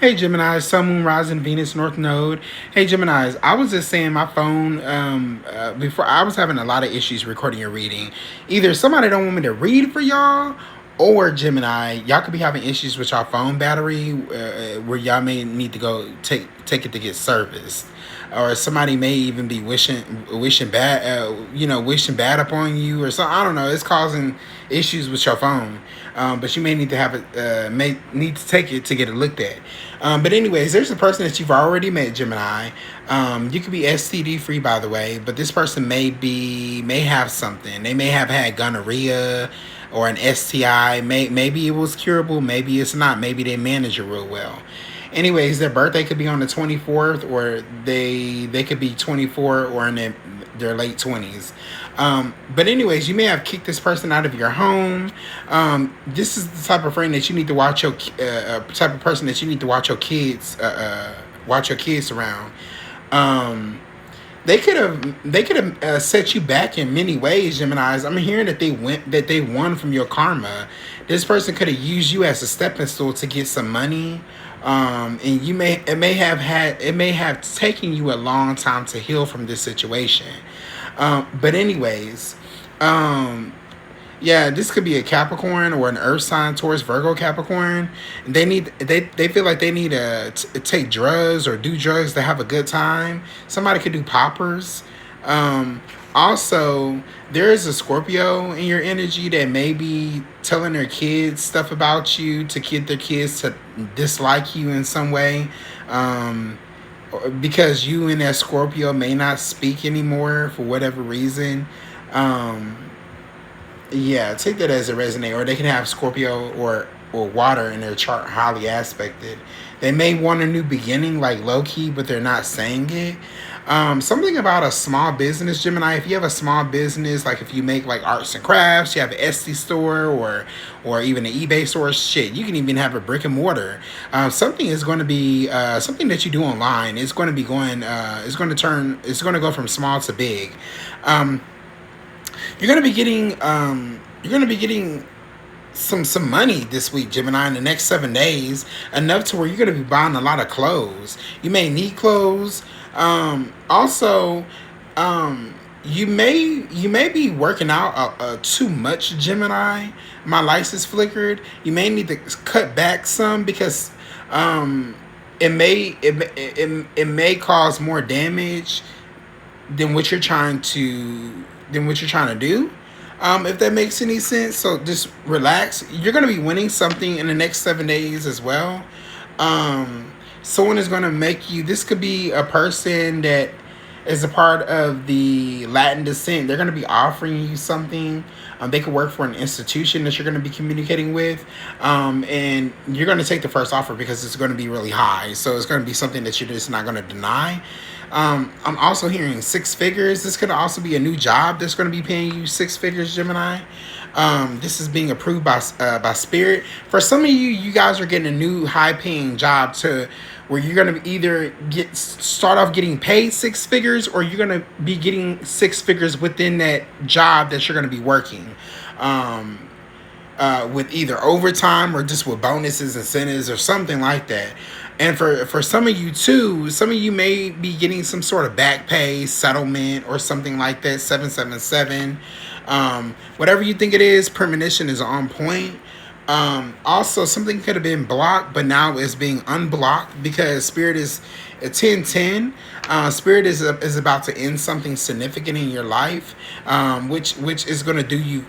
Hey Gemini, Sun, Moon, Rising, Venus, North Node. Hey Geminis, I was just saying my phone before I was having a lot of issues recording your reading. Either somebody don't want me to read for y'all, or Gemini, y'all could be having issues with your phone battery where y'all may need to go take it to get serviced. Or somebody may even be wishing bad, wishing bad upon you, or something. I don't know. It's causing issues with your phone, but you may need to have it, may need to take it to get it looked at. But anyways, there's a person that you've already met, Gemini. You could be STD free, by the way, but this person may have something. They may have had gonorrhea or an STI. Maybe it was curable. Maybe it's not. Maybe they manage it real well. Anyways, their birthday could be on the 24th, or they could be 24 or in their late 20s. But anyways, you may have kicked this person out of your home. This is the type of friend that you need to watch your type of person that you need to watch your kids around. Um, they could have set you back in many ways, Gemini's. I'm hearing that they won from your karma. This person could have used you as a stepping stool to get some money. And it may have taken you a long time to heal from this situation. But anyways, um, yeah, this could be a Capricorn or an Earth sign, Taurus, Virgo, Capricorn. They feel like they need to take drugs or do drugs to have a good time. Somebody could do poppers. Um, Also, there is a Scorpio in your energy that may be telling their kids stuff about you to get their kids to dislike you in some way. Um, because you and that Scorpio may not speak anymore for whatever reason. Um, yeah, take that as a resonate, or they can have Scorpio or water in their chart highly aspected. They may want a new beginning, like low key, but they're not saying it. Something about a small business, Gemini. If you have a small business, like if you make like arts and crafts, you have an Etsy store or even an eBay store, shit, you can even have a brick and mortar. Something is going to be something that you do online. It's going to be going. It's going to go from small to big. Um, you're going to be getting. You're going to be getting some money this week, Gemini, in the next 7 days, enough to where you're going to be buying a lot of clothes. You may need clothes. Also, you may be working out too much, Gemini. My lights flickered. You may need to cut back some because um, it may cause more damage than what you're trying to do. If that makes any sense. So just relax. You're gonna be winning something in the next 7 days as well. Someone is gonna make you. This could be a person that is a part of the Latin descent. They're gonna be offering you something. They could work for an institution that you're gonna be communicating with, and you're gonna take the first offer because it's gonna be really high. So it's gonna be something that you're just not gonna deny. I'm also hearing 6 figures. This could also be a new job that's going to be paying you 6 figures, Gemini. This is being approved by Spirit. For some of you, you guys are getting a new high paying job to where you're going to either start off getting paid 6 figures, or you're going to be getting 6 figures within that job that you're going to be working. Um, with either overtime or just with bonuses, incentives, or something like that. And for some of you too, some of you may be getting some sort of back pay settlement or something like that. 777, whatever you think it is, premonition is on point. Also, something could have been blocked, but now it's being unblocked because Spirit is a 1010. Spirit is about to end something significant in your life, which is going to do you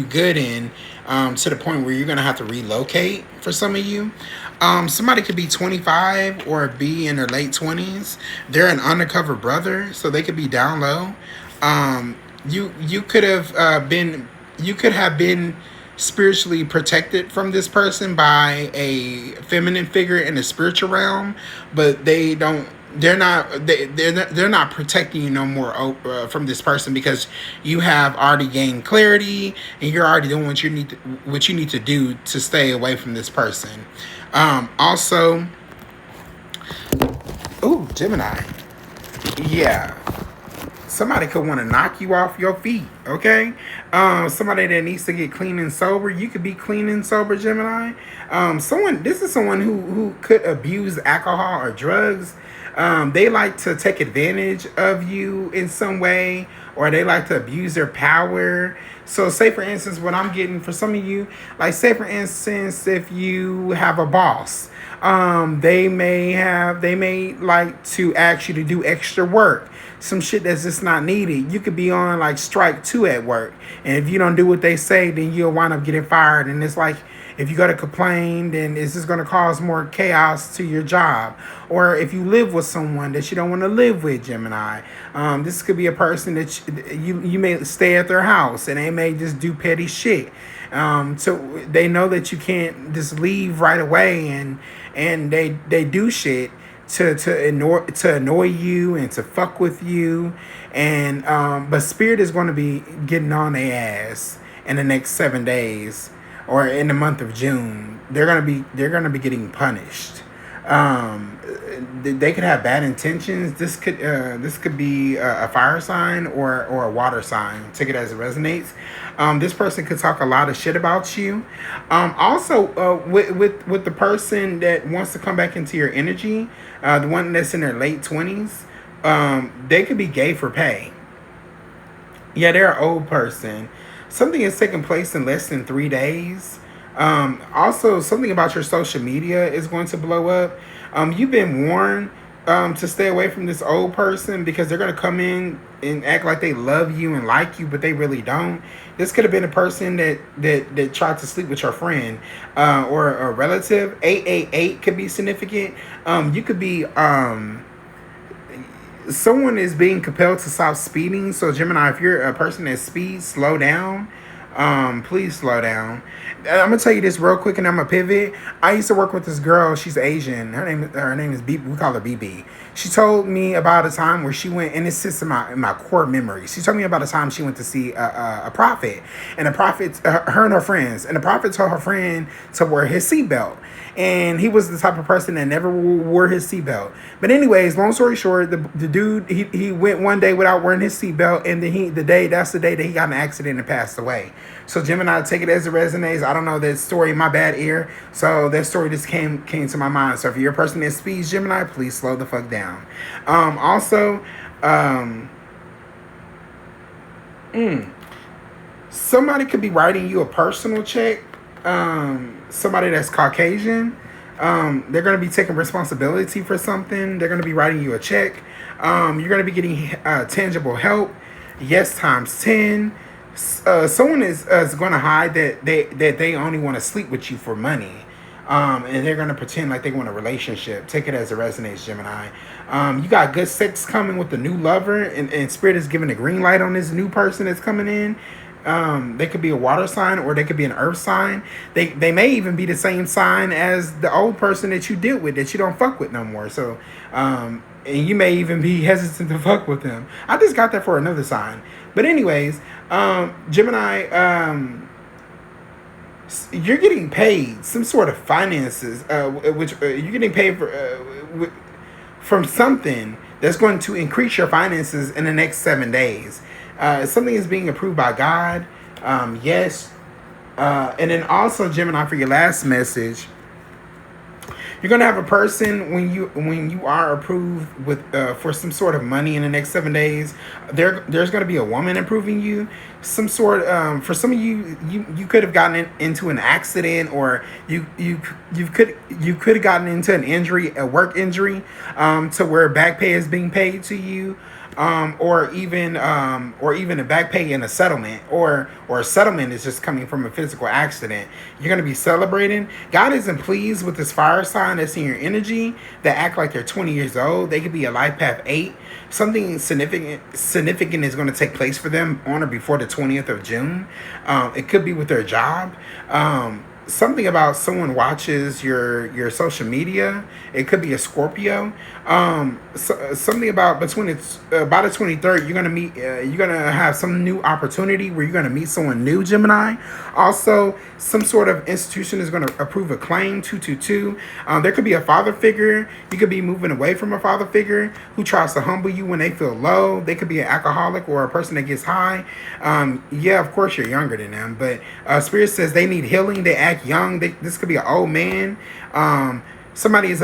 good to the point where you're going to have to relocate for some of you. Somebody could be 25 or be in their late 20s. They're an undercover brother, so they could be down low. You could have been spiritually protected from this person by a feminine figure in the spiritual realm, but they're not protecting you no more from this person because you have already gained clarity and you're already doing what you need to do to stay away from this person. Also, ooh, Gemini, yeah. Somebody could want to knock you off your feet, okay? Somebody that needs to get clean and sober, you could be clean and sober, Gemini. This is someone who could abuse alcohol or drugs. They like to take advantage of you in some way, or they like to abuse their power. So, say for instance, what I'm getting for some of you, like say for instance, if you have a boss, they may like to ask you to do extra work, some shit that's just not needed. You could be on like strike two at work, and if you don't do what they say, then you'll wind up getting fired. And it's like, if you go to complain, then it's just going to cause more chaos to your job. Or if you live with someone that you don't want to live with, Gemini, this could be a person that you may stay at their house and they may just do petty shit. So they know that you can't just leave right away, and they do shit to annoy you and to fuck with you. And but Spirit is going to be getting on their ass in the next 7 days, or in the month of June. They're gonna be getting punished. They could have bad intentions. This could be a fire sign or a water sign. Take it as it resonates. This person could talk a lot of shit about you. Also, with the person that wants to come back into your energy, the one that's in their late 20s, they could be gay for pay. Yeah, they're an old person. Something is taking place in less than 3 days. Also, something about your social media is going to blow up. You've been warned to stay away from this old person, because they're going to come in and act like they love you and like you, but they really don't. This could have been a person that tried to sleep with your friend, or a relative. 888 could be significant. You could be... someone is being compelled to stop speeding. So Gemini, if you're a person that speeds, slow down. Please slow down. I'm gonna tell you this real quick, and I'm gonna pivot. I used to work with this girl. She's Asian. Her name is B. We call her BB. She told me about a time where she went, and it sits in my core memory. She told me about a time she went to see a prophet, and the prophet, her and her friends, and the prophet told her friend to wear his seatbelt. And he was the type of person that never wore his seatbelt. But anyways, long story short, the dude, he went one day without wearing his seatbelt, and then that's the day that he got in an accident and passed away. So Gemini, take it as it resonates. I don't know that story, my bad ear. So that story just came to my mind. So if you're a person that speeds, Gemini, please slow the fuck down. Also, somebody could be writing you a personal check. Somebody that's Caucasian. They're going to be taking responsibility for something. They're going to be writing you a check. You're going to be getting tangible help. Yes, times 10. Someone is going to hide that they only want to sleep with you for money. And they're going to pretend like they want a relationship. Take it as it resonates, Gemini. You got good sex coming with the new lover, and Spirit is giving a green light on this new person that's coming in. They could be a water sign, or they could be an earth sign. They may even be the same sign as the old person that you dealt with, that you don't fuck with no more. So, and you may even be hesitant to fuck with them. I just got that for another sign. But anyways, Gemini, you're getting paid some sort of finances, which you're getting paid for from something that's going to increase your finances in the next 7 days. Something is being approved by God. Yes. And then also, Gemini, for your last message, you're gonna have a person when you are approved with for some sort of money in the next 7 days. There's gonna be a woman approving you. Some sort for some of you could have gotten into an accident, or you could have gotten into an injury, a work injury, to where back pay is being paid to you. Or even a back pay in a settlement, or a settlement is just coming from a physical accident. You're going to be celebrating. God isn't pleased with this fire sign that's in your energy that act like they're 20 years old. They could be a life path 8. Something significant is going to take place for them on or before the 20th of June. It could be with their job. something about someone watches your social media. It could be a Scorpio. Something about between it's by the 23rd, you're gonna meet. You're gonna have some new opportunity where you're gonna meet someone new, Gemini. Also, some sort of institution is gonna approve a claim. 222. There could be a father figure. You could be moving away from a father figure who tries to humble you when they feel low. They could be an alcoholic or a person that gets high. Yeah, of course you're younger than them, but Spirit says they need healing. They act young. This could be an old man. Somebody is